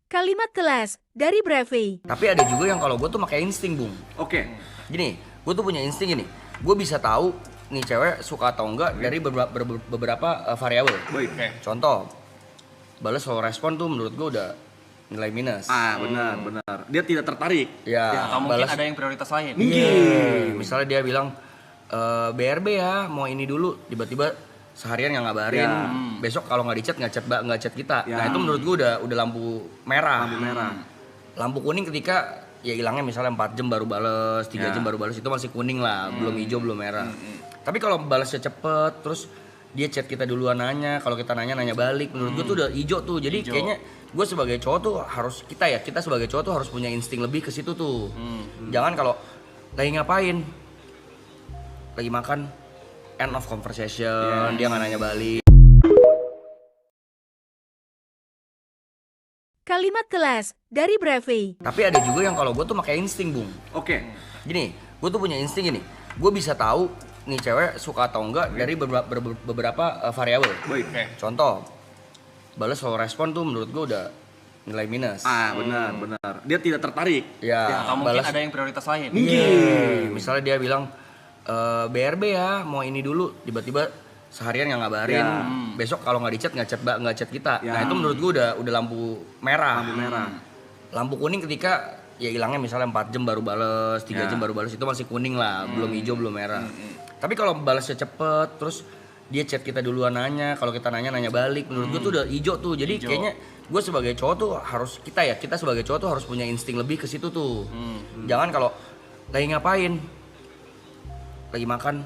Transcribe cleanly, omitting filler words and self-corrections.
Kalimat kelas dari Breve. Tapi ada juga yang kalau gue tuh pakai insting, Bung. Oke. Gini, gue tuh punya insting gini. Gue bisa tahu nih cewek suka atau enggak dari beberapa variabel. Baik. Contoh, balas slow respon tuh menurut gue udah nilai minus. Benar. Dia tidak tertarik. Ya, Atau mungkin balas ada yang prioritas lain. Iya. Misalnya dia bilang BRB ya, mau ini dulu, tiba-tiba seharian nggak ngabarin, besok kalau nggak dicat nggak chat kita. Ya. Nah itu menurut gue udah lampu merah. Lampu kuning ketika ya hilangnya misalnya 4 jam baru bales, 3 jam baru bales, itu masih kuning lah, belum hijau belum merah. Tapi kalau balasnya cepet, terus dia chat kita duluan nanya, kalau kita nanya balik, menurut gue tuh udah hijau tuh. Jadi kayaknya gue sebagai cowok tuh harus kita sebagai cowok tuh harus punya insting lebih ke situ tuh. Jangan kalau lagi ngapain, lagi makan, end of conversation, dia nggak nanya balik. Kalimat kelas dari Breve. Tapi ada juga yang kalau gue tuh pakai insting, Bung. Oke. Gini, gue tuh punya insting gini. Gue bisa tahu nih cewek suka atau enggak dari beberapa variabel. Baik. Contoh, balas slow respon tuh menurut gue udah nilai minus. Benar. Dia tidak tertarik. Ya, Atau mungkin ada yang prioritas lain. Iya. Misalnya dia bilang BRB ya, mau ini dulu, tiba-tiba seharian nggak ngabarin, besok kalau nggak dicat nggak chat kita. Nah itu menurut gue udah lampu merah. Lampu kuning ketika ya hilangnya misalnya 4 jam baru bales, 3 jam baru bales, itu masih kuning lah, belum hijau belum merah. Tapi kalau balasnya cepet, terus dia chat kita duluan nanya, kalau kita nanya balik, menurut gue tuh udah hijau tuh. Jadi kayaknya gue sebagai cowok tuh harus kita sebagai cowok tuh harus punya insting lebih ke situ tuh. Jangan kalau lagi ngapain, lagi makan,